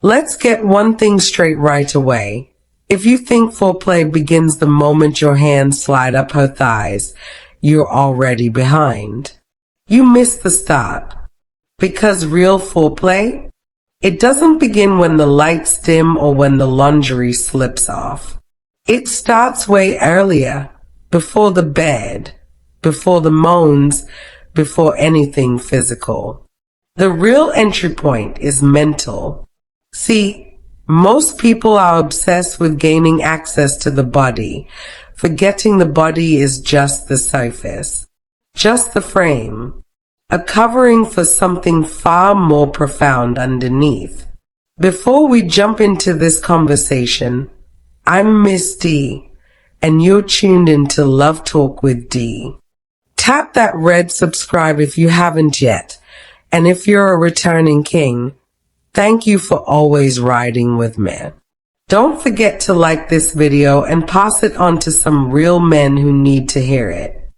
Let's get one thing straight right away. If you think foreplay begins the moment your hands slide up her thighs, you're already behind. You missed the start. Because real foreplay, it doesn't begin when the lights dim or when the lingerie slips off. It starts way earlier, before the bed, before the moans, before anything physical. The real entry point is mental. See, most people are obsessed with gaining access to the body, forgetting the body is just the surface, just the frame, a covering for something far more profound underneath. Before we jump into this conversation, I'm Miss D, and you're tuned into Love Talk with D. Tap that red subscribe if you haven't yet, and if you're a returning king, thank you for always riding with me. Don't forget to like this video and pass it on to some real men who need to hear it.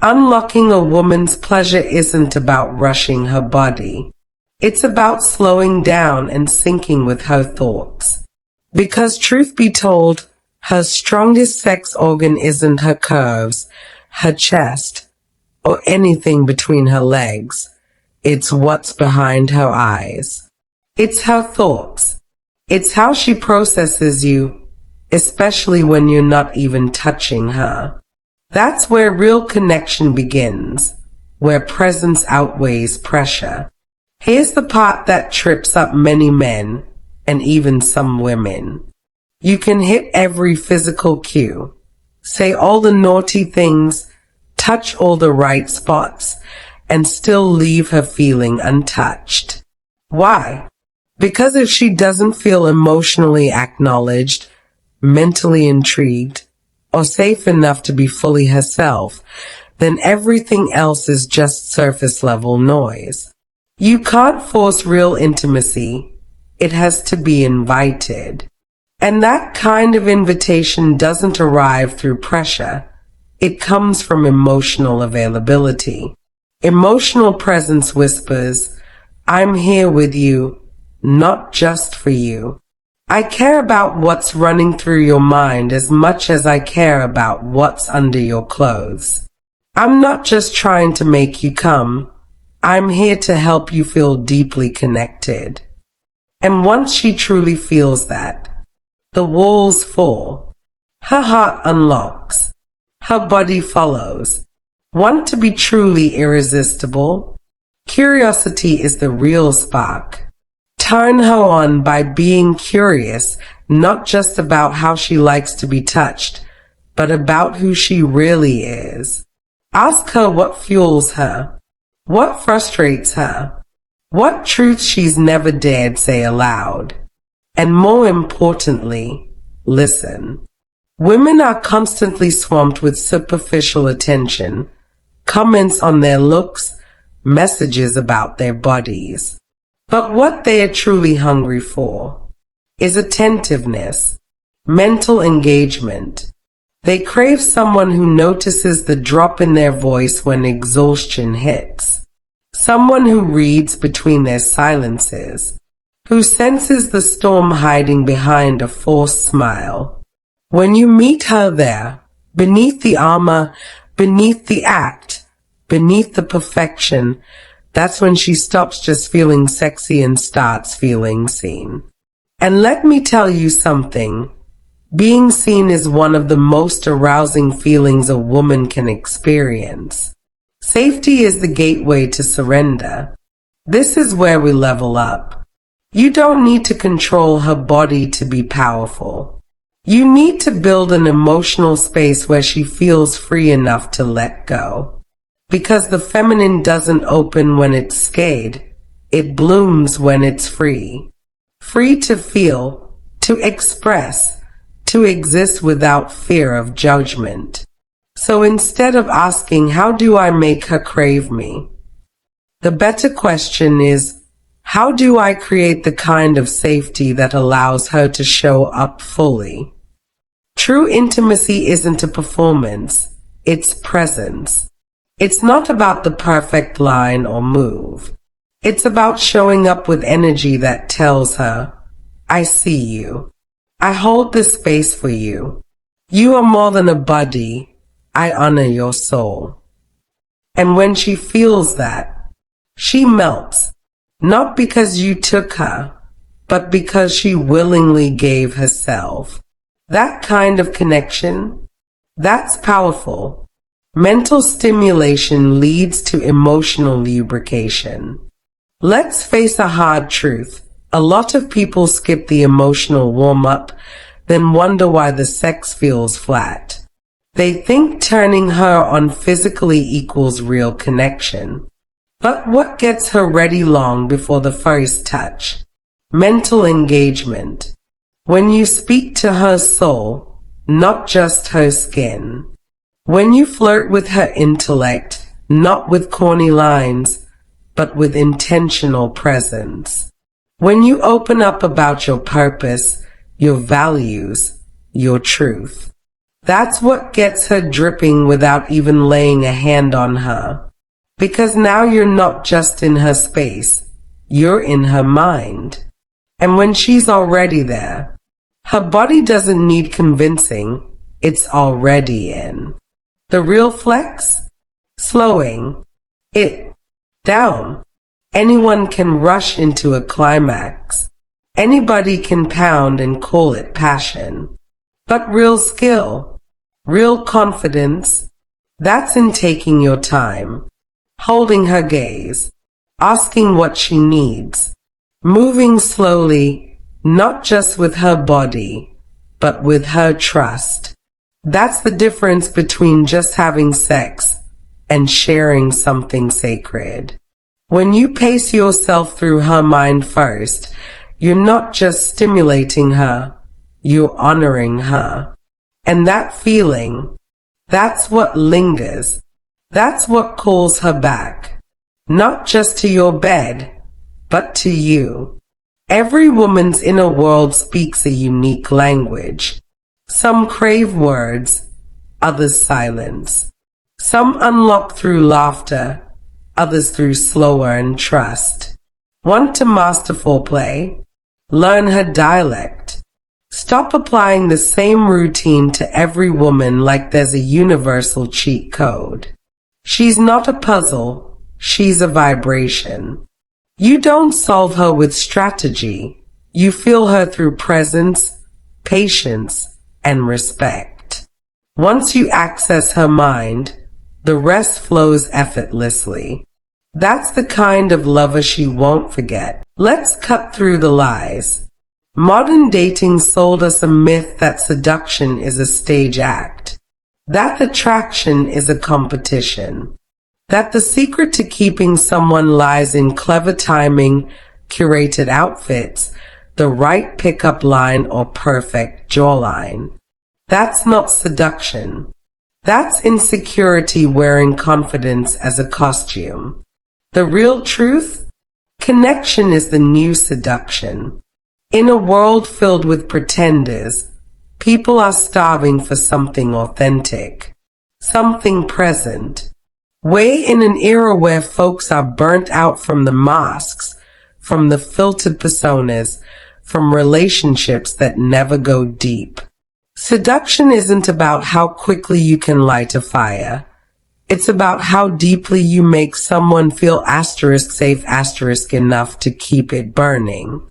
Unlocking a woman's pleasure isn't about rushing her body. It's about slowing down and syncing with her thoughts. Because truth be told, her strongest sex organ isn't her curves, her chest, or anything between her legs. It's what's behind her eyes. It's her thoughts. It's how she processes you, especially when you're not even touching her. That's where real connection begins, where presence outweighs pressure. Here's the part that trips up many men, and even some women. You can hit every physical cue, say all the naughty things, touch all the right spots, and still leave her feeling untouched. Why? Because if she doesn't feel emotionally acknowledged, mentally intrigued, or safe enough to be fully herself, then everything else is just surface level noise. You can't force real intimacy. It has to be invited. And that kind of invitation doesn't arrive through pressure. It comes from emotional availability. Emotional presence whispers, I'm here with you, not just for you. I care about what's running through your mind as much as I care about what's under your clothes. I'm not just trying to make you come. I'm here to help you feel deeply connected. And once she truly feels that, the walls fall. Her heart unlocks. Her body follows. Want to be truly irresistible? Curiosity is the real spark. Turn her on by being curious, not just about how she likes to be touched, but about who she really is. Ask her what fuels her, what frustrates her, what truths she's never dared say aloud. And more importantly, listen. Women are constantly swamped with superficial attention, comments on their looks, messages about their bodies. But what they are truly hungry for is attentiveness, mental engagement. They crave someone who notices the drop in their voice when exhaustion hits. Someone who reads between their silences, who senses the storm hiding behind a forced smile. When you meet her there, beneath the armor, beneath the act, beneath the perfection, that's when she stops just feeling sexy and starts feeling seen. And let me tell you something. Being seen is one of the most arousing feelings a woman can experience. Safety is the gateway to surrender. This is where we level up. You don't need to control her body to be powerful. You need to build an emotional space where she feels free enough to let go. Because the feminine doesn't open when it's scared. It blooms when it's free. Free to feel, to express, to exist without fear of judgment. So instead of asking, how do I make her crave me? The better question is, how do I create the kind of safety that allows her to show up fully? True intimacy isn't a performance, it's presence. It's not about the perfect line or move. It's about showing up with energy that tells her, I see you. I hold this space for you. You are more than a body. I honor your soul. And when she feels that, she melts, not because you took her, but because she willingly gave herself. That kind of connection, that's powerful. Mental stimulation leads to emotional lubrication. Let's face a hard truth. A lot of people skip the emotional warm-up, then wonder why the sex feels flat. They think turning her on physically equals real connection. But what gets her ready long before the first touch? Mental engagement. When you speak to her soul, not just her skin. When you flirt with her intellect, not with corny lines, but with intentional presence. When you open up about your purpose, your values, your truth. That's what gets her dripping without even laying a hand on her. Because now you're not just in her space, you're in her mind. And when she's already there, her body doesn't need convincing, it's already in. The real flex? Slowing it down. Anyone can rush into a climax. Anybody can pound and call it passion. But real skill, real confidence, that's in taking your time, holding her gaze, asking what she needs, moving slowly, not just with her body, but with her trust. That's the difference between just having sex and sharing something sacred. When you pace yourself through her mind first, you're not just stimulating her, you're honoring her. And that feeling, that's what lingers. That's what calls her back. Not just to your bed, but to you. Every woman's inner world speaks a unique language. Some crave words, others silence. Some unlock through laughter, others through slower and trust. Want to master foreplay? Learn her dialect. Stop applying the same routine to every woman like there's a universal cheat code. She's not a puzzle, she's a vibration. You don't solve her with strategy. You feel her through presence, patience, and respect. Once you access her mind, the rest flows effortlessly. That's the kind of lover she won't forget. Let's cut through the lies. Modern dating sold us a myth that seduction is a stage act, that attraction is a competition, that the secret to keeping someone lies in clever timing, curated outfits, the right pickup line, or perfect jawline. That's not seduction. That's insecurity wearing confidence as a costume. The real truth? Connection is the new seduction. In a world filled with pretenders, people are starving for something authentic, something present. We're in an era where folks are burnt out from the masks, from the filtered personas, from relationships that never go deep. Seduction isn't about how quickly you can light a fire. It's about how deeply you make someone feel safe enough to keep it burning.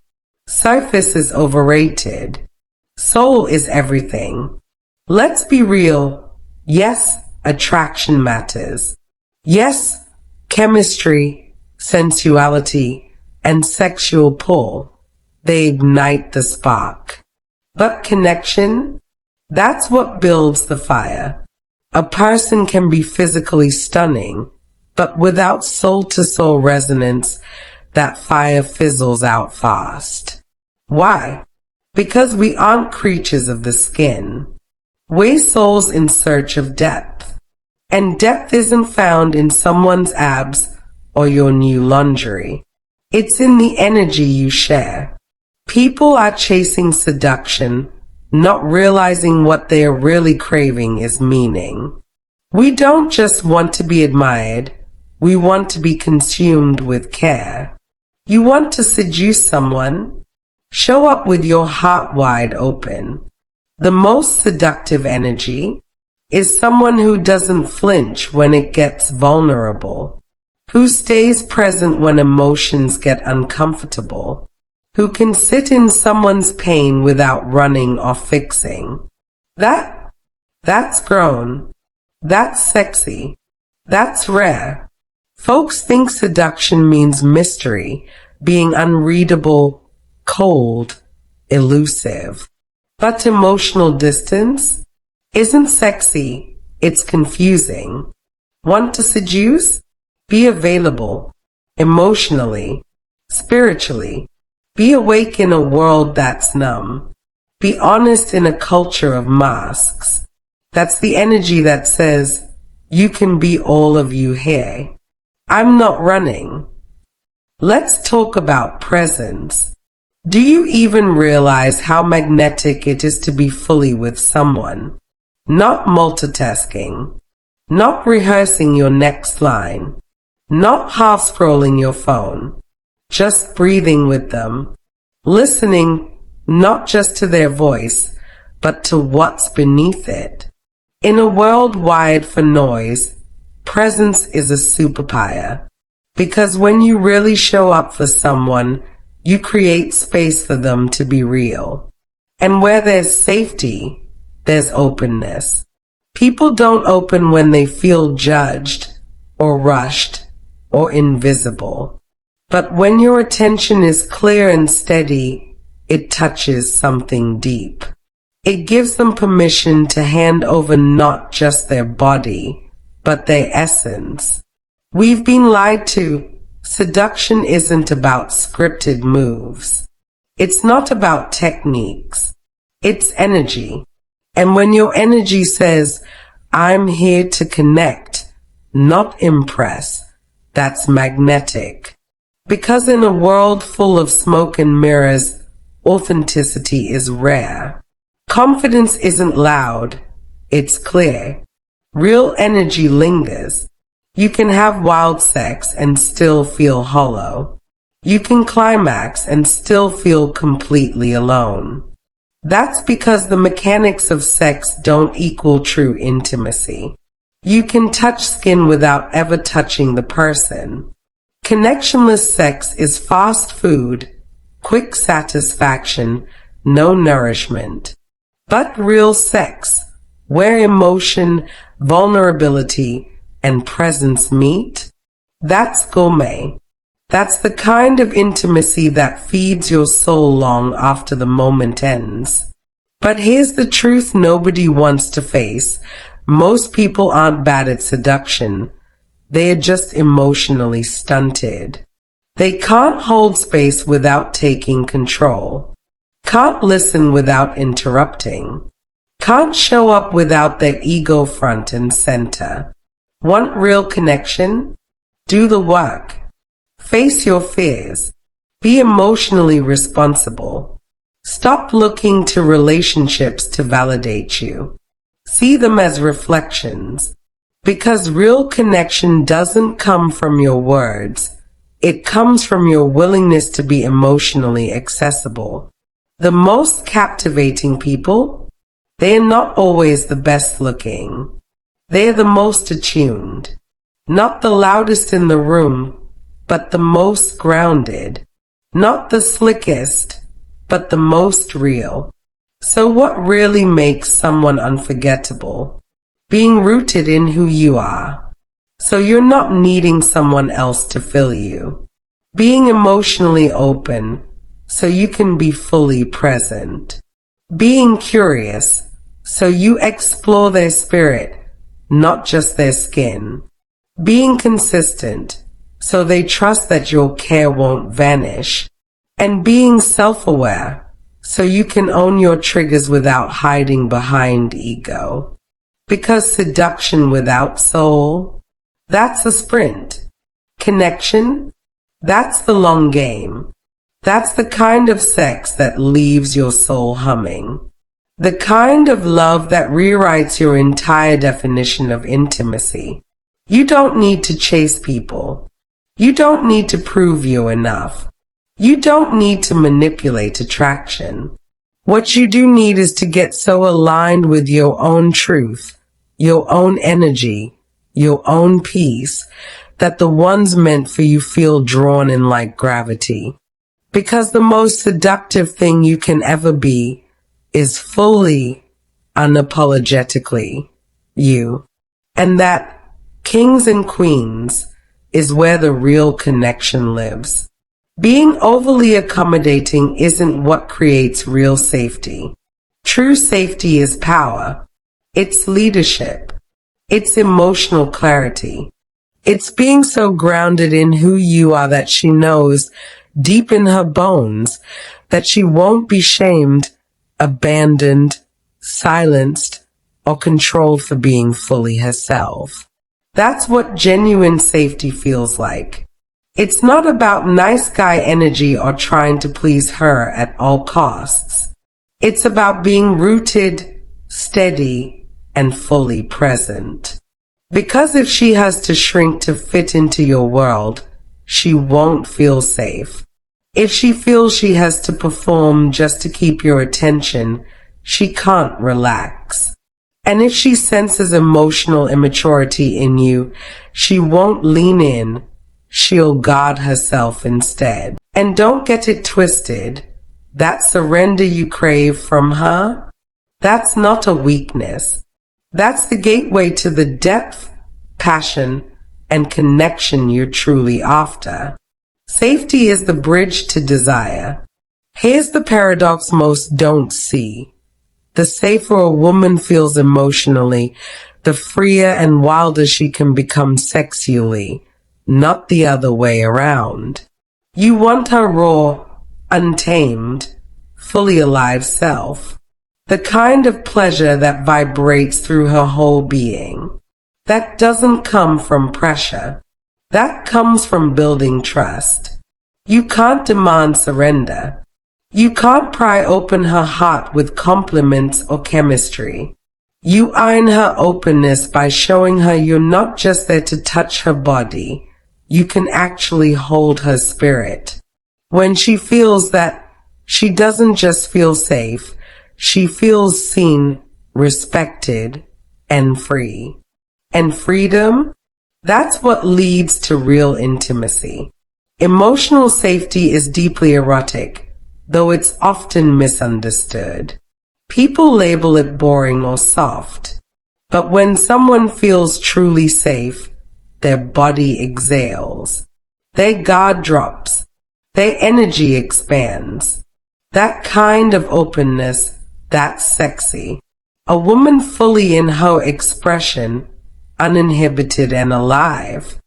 Surface is overrated. Soul is everything. Let's be real. Yes, attraction matters. Yes, chemistry, sensuality, and sexual pull, they ignite the spark. But connection? That's what builds the fire. A person can be physically stunning, but without soul-to-soul resonance, that fire fizzles out fast. Why? Because we aren't creatures of the skin. We're souls in search of depth. And depth isn't found in someone's abs or your new lingerie. It's in the energy you share. People are chasing seduction, not realizing what they are really craving is meaning. We don't just want to be admired, we want to be consumed with care. You want to seduce someone? Show up with your heart wide open. The most seductive energy is someone who doesn't flinch when it gets vulnerable, who stays present when emotions get uncomfortable, who can sit in someone's pain without running or fixing. That's grown. That's sexy. That's rare. Folks think seduction means mystery, being unreadable, cold, elusive. But emotional distance isn't sexy, it's confusing. Want to seduce? Be available, emotionally, spiritually. Be awake in a world that's numb. Be honest in a culture of masks. That's the energy that says, you can be all of you here. I'm not running. Let's talk about presence. Do you even realize how magnetic it is to be fully with someone? Not multitasking, not rehearsing your next line, not half scrolling your phone, just breathing with them, listening not just to their voice, but to what's beneath it. In a world wired for noise, presence is a superpower. Because when you really show up for someone, you create space for them to be real. And where there's safety, there's openness. People don't open when they feel judged or rushed or invisible. But when your attention is clear and steady, it touches something deep. It gives them permission to hand over not just their body, but their essence. We've been lied to. Seduction isn't about scripted moves. It's not about techniques. It's energy. And when your energy says, I'm here to connect, not impress, that's magnetic. Because in a world full of smoke and mirrors, authenticity is rare. Confidence isn't loud, it's clear. Real energy lingers. You can have wild sex and still feel hollow. You can climax and still feel completely alone. That's because the mechanics of sex don't equal true intimacy. You can touch skin without ever touching the person. Connectionless sex is fast food, quick satisfaction, no nourishment. But real sex, where emotion, vulnerability, and presence meet, that's gourmet. That's the kind of intimacy that feeds your soul long after the moment ends. But here's the truth nobody wants to face. Most people aren't bad at seduction. They are just emotionally stunted. They can't hold space without taking control. Can't listen without interrupting. Can't show up without their ego front and center. Want real connection? Do the work. Face your fears. Be emotionally responsible. Stop looking to relationships to validate you. See them as reflections. Because real connection doesn't come from your words. It comes from your willingness to be emotionally accessible. The most captivating people, they are not always the best looking. They are the most attuned. Not the loudest in the room, but the most grounded. Not the slickest, but the most real. So what really makes someone unforgettable? Being rooted in who you are. So you're not needing someone else to fill you. Being emotionally open, so you can be fully present. Being curious, so you explore their spirit, not just their skin. Being consistent, so they trust that your care won't vanish. And being self-aware, so you can own your triggers without hiding behind ego. Because seduction without soul, that's a sprint. Connection, that's the long game. That's the kind of sex that leaves your soul humming. The kind of love that rewrites your entire definition of intimacy. You don't need to chase people. You don't need to prove you're enough. You don't need to manipulate attraction. What you do need is to get so aligned with your own truth, your own energy, your own peace, that the ones meant for you feel drawn in like gravity. Because the most seductive thing you can ever be is fully, unapologetically you. And that, kings and queens, is where the real connection lives. Being overly accommodating isn't what creates real safety. True safety is power. It's leadership. It's emotional clarity. It's being so grounded in who you are that she knows deep in her bones that she won't be shamed, abandoned, silenced, or controlled for being fully herself. That's what genuine safety feels like. It's not about nice guy energy or trying to please her at all costs. It's about being rooted, steady, and fully present. Because if she has to shrink to fit into your world, she won't feel safe. If she feels she has to perform just to keep your attention, she can't relax. And if she senses emotional immaturity in you, she won't lean in. She'll guard herself instead. And don't get it twisted. That surrender you crave from her, that's not a weakness. That's the gateway to the depth, passion, and connection you're truly after. Safety is the bridge to desire. Here's the paradox most don't see. The safer a woman feels emotionally, the freer and wilder she can become sexually, not the other way around. You want her raw, untamed, fully alive self. The kind of pleasure that vibrates through her whole being. That doesn't come from pressure. That comes from building trust. You can't demand surrender. You can't pry open her heart with compliments or chemistry. You iron her openness by showing her you're not just there to touch her body. You can actually hold her spirit. When she feels that, she doesn't just feel safe, she feels seen, respected, and free. And freedom? That's what leads to real intimacy. Emotional safety is deeply erotic, though it's often misunderstood. People label it boring or soft. But when someone feels truly safe, their body exhales. Their guard drops. Their energy expands. That kind of openness, that's sexy. A woman fully in her expression, uninhibited and alive.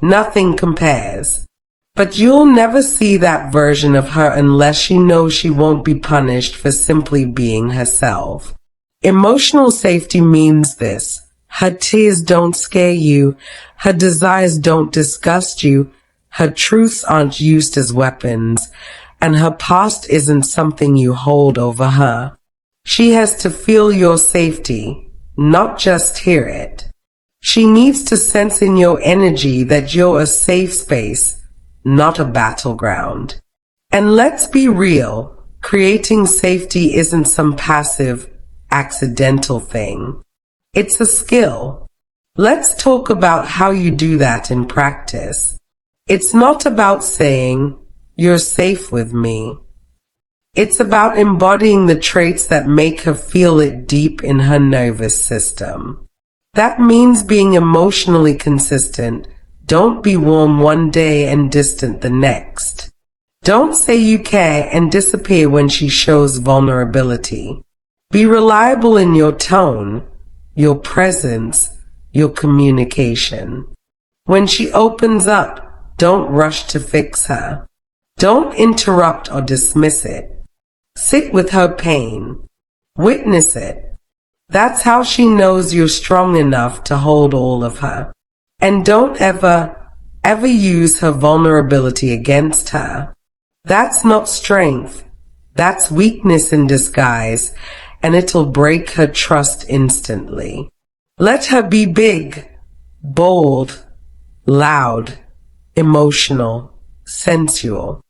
Nothing compares. But you'll never see that version of her unless she knows she won't be punished for simply being herself. Emotional safety means this. Her tears don't scare you. Her desires don't disgust you. Her truths aren't used as weapons. And her past isn't something you hold over her. She has to feel your safety, not just hear it. She needs to sense in your energy that you're a safe space, not a battleground. And let's be real, creating safety isn't some passive, accidental thing. It's a skill. Let's talk about how you do that in practice. It's not about saying, "You're safe with me." It's about embodying the traits that make her feel it deep in her nervous system. That means being emotionally consistent. Don't be warm one day and distant the next. Don't say you care and disappear when she shows vulnerability. Be reliable in your tone, your presence, your communication. When she opens up, don't rush to fix her. Don't interrupt or dismiss it. Sit with her pain. Witness it. That's how she knows you're strong enough to hold all of her. And don't ever use her vulnerability against her. That's not strength. That's weakness in disguise, and it'll break her trust instantly. Let her be big, bold, loud, emotional, sensual.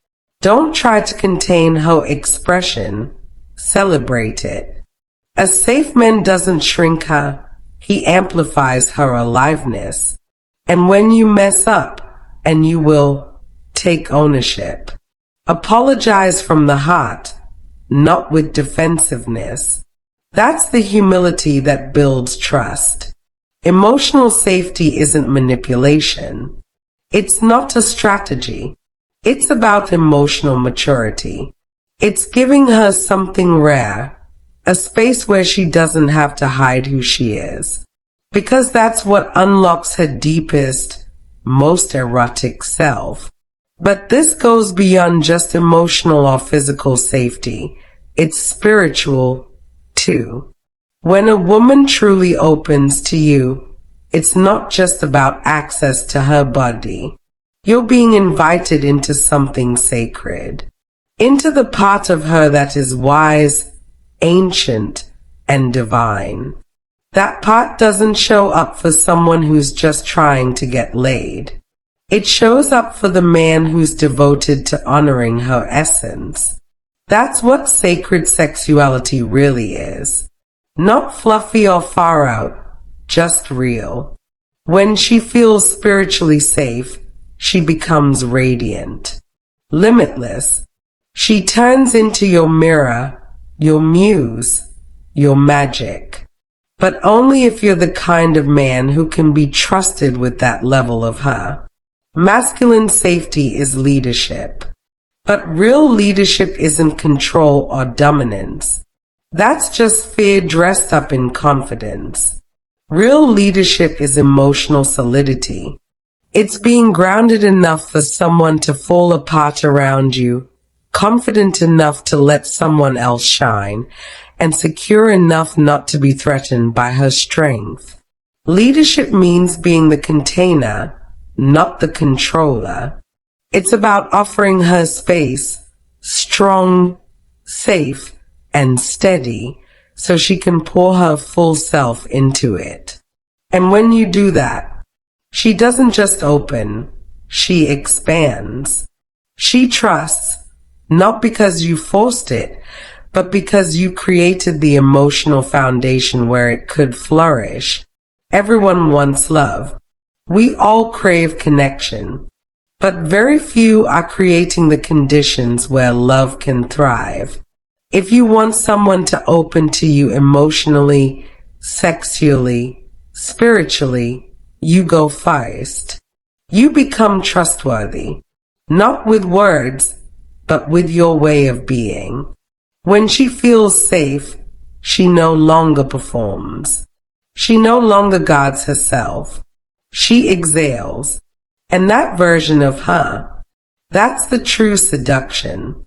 Don't try to contain her expression. Celebrate it. A safe man doesn't shrink her. He amplifies her aliveness. And when you mess up, and you will, take ownership. Apologize from the heart, not with defensiveness. That's the humility that builds trust. Emotional safety isn't manipulation. It's not a strategy. It's about emotional maturity. It's giving her something rare, a space where she doesn't have to hide who she is. Because that's what unlocks her deepest, most erotic self. But this goes beyond just emotional or physical safety. It's spiritual, too. When a woman truly opens to you, it's not just about access to her body. You're being invited into something sacred, into the part of her that is wise, ancient, and divine. That part doesn't show up for someone who's just trying to get laid. It shows up for the man who's devoted to honoring her essence. That's what sacred sexuality really is. Not fluffy or far out, just real. When she feels spiritually safe, she becomes radiant, limitless. She turns into your mirror, your muse, your magic. But only if you're the kind of man who can be trusted with that level of her. Masculine safety is leadership. But real leadership isn't control or dominance. That's just fear dressed up in confidence. Real leadership is emotional solidity. It's being grounded enough for someone to fall apart around you, confident enough to let someone else shine, and secure enough not to be threatened by her strength. Leadership means being the container, not the controller. It's about offering her space, strong, safe, and steady, so she can pour her full self into it. And when you do that, she doesn't just open, she expands. She trusts, not because you forced it, but because you created the emotional foundation where it could flourish. Everyone wants love. We all crave connection. But very few are creating the conditions where love can thrive. If you want someone to open to you emotionally, sexually, spiritually, you go first. You become trustworthy, not with words, but with your way of being. When she feels safe, she no longer performs. She no longer guards herself. She exhales. And that version of her, that's the true seduction.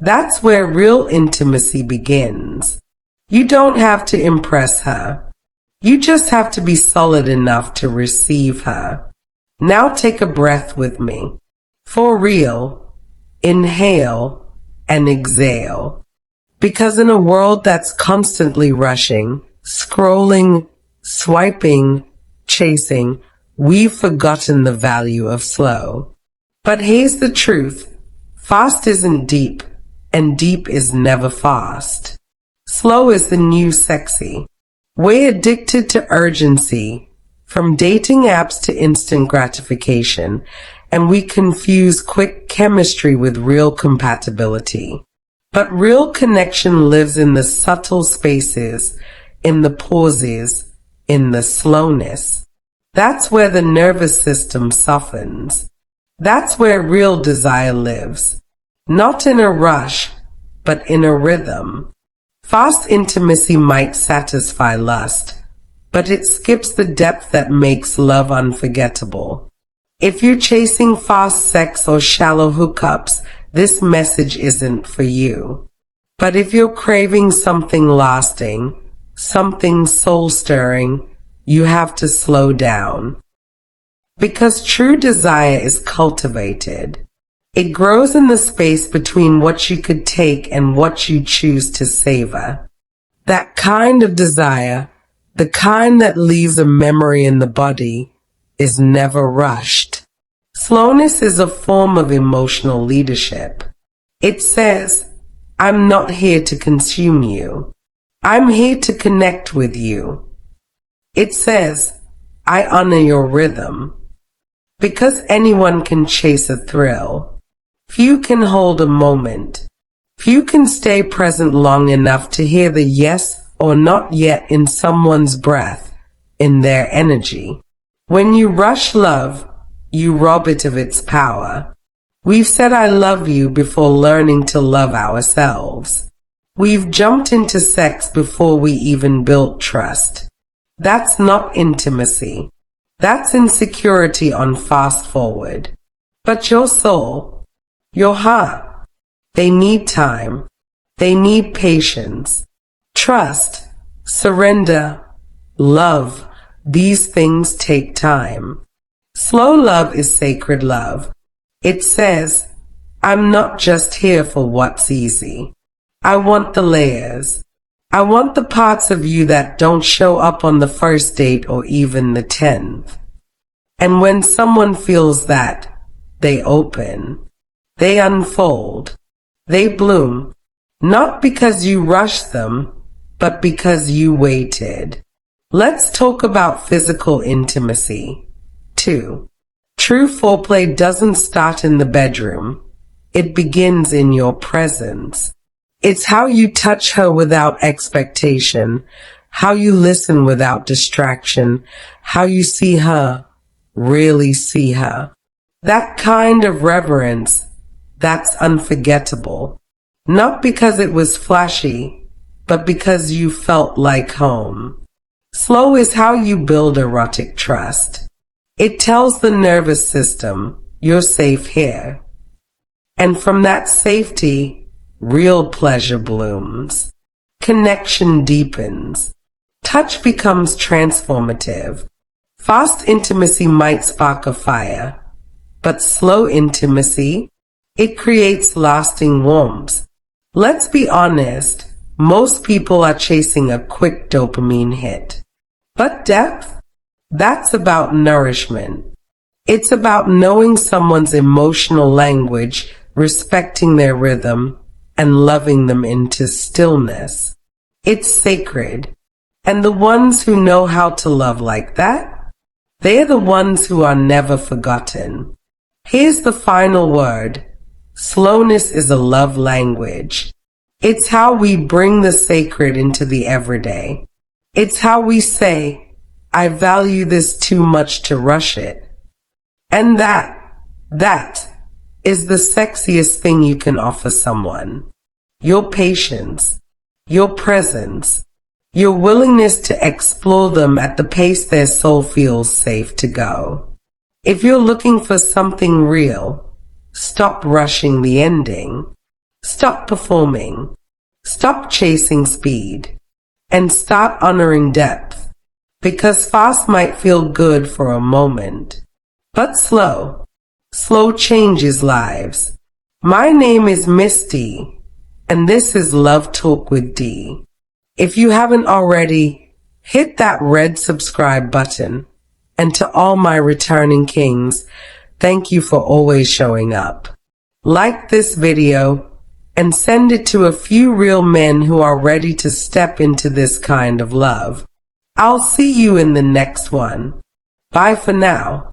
That's where real intimacy begins. You don't have to impress her. You just have to be solid enough to receive her. Now take a breath with me. For real, inhale and exhale. Because in a world that's constantly rushing, scrolling, swiping, chasing, we've forgotten the value of slow. But here's the truth. Fast isn't deep, and deep is never fast. Slow is the new sexy. We're addicted to urgency, from dating apps to instant gratification, and we confuse quick chemistry with real compatibility. But real connection lives in the subtle spaces, in the pauses, in the slowness. That's where the nervous system softens. That's where real desire lives. Not in a rush, but in a rhythm. Fast intimacy might satisfy lust, but it skips the depth that makes love unforgettable. If you're chasing fast sex or shallow hookups, this message isn't for you. But if you're craving something lasting, something soul-stirring, you have to slow down. Because true desire is cultivated. It grows in the space between what you could take and what you choose to savor. That kind of desire, the kind that leaves a memory in the body, is never rushed. Slowness is a form of emotional leadership. It says, I'm not here to consume you. I'm here to connect with you. It says, I honor your rhythm. Because anyone can chase a thrill, few can hold a moment. Few can stay present long enough to hear the yes or not yet in someone's breath, in their energy. When you rush love, you rob it of its power. We've said I love you before learning to love ourselves. We've jumped into sex before we even built trust. That's not intimacy. That's insecurity on fast forward. But your soul, your heart, they need time. They need patience, trust, surrender, love. These things take time. Slow love is sacred love. It says, I'm not just here for what's easy. I want the layers. I want the parts of you that don't show up on the first date or even the 10th. And when someone feels that, they open. They unfold. They bloom. Not because you rushed them, but because you waited. Let's talk about physical intimacy. 2. True foreplay doesn't start in the bedroom. It begins in your presence. It's how you touch her without expectation, how you listen without distraction, how you see her, really see her. That kind of reverence, that's unforgettable. Not because it was flashy, but because you felt like home. Slow is how you build erotic trust. It tells the nervous system, you're safe here. And from that safety, real pleasure blooms. Connection deepens. Touch becomes transformative. Fast intimacy might spark a fire, but slow intimacy, it creates lasting warmth. Let's be honest, most people are chasing a quick dopamine hit. But depth? That's about nourishment. It's about knowing someone's emotional language, respecting their rhythm, and loving them into stillness. It's sacred. And the ones who know how to love like that, they're the ones who are never forgotten. Here's the final word. Slowness is a love language. It's how we bring the sacred into the everyday. It's how we say, I value this too much to rush it. And that is the sexiest thing you can offer someone. Your patience, your presence, your willingness to explore them at the pace their soul feels safe to go. If you're looking for something real, stop rushing the ending. Stop performing. Stop chasing speed. And start honoring depth. Because fast might feel good for a moment. But slow changes lives. My name is Miss D, and this is Love Talk with D. If you haven't already, hit that red subscribe button. And to all my returning kings, thank you for always showing up. Like this video and send it to a few real men who are ready to step into this kind of love. I'll see you in the next one. Bye for now.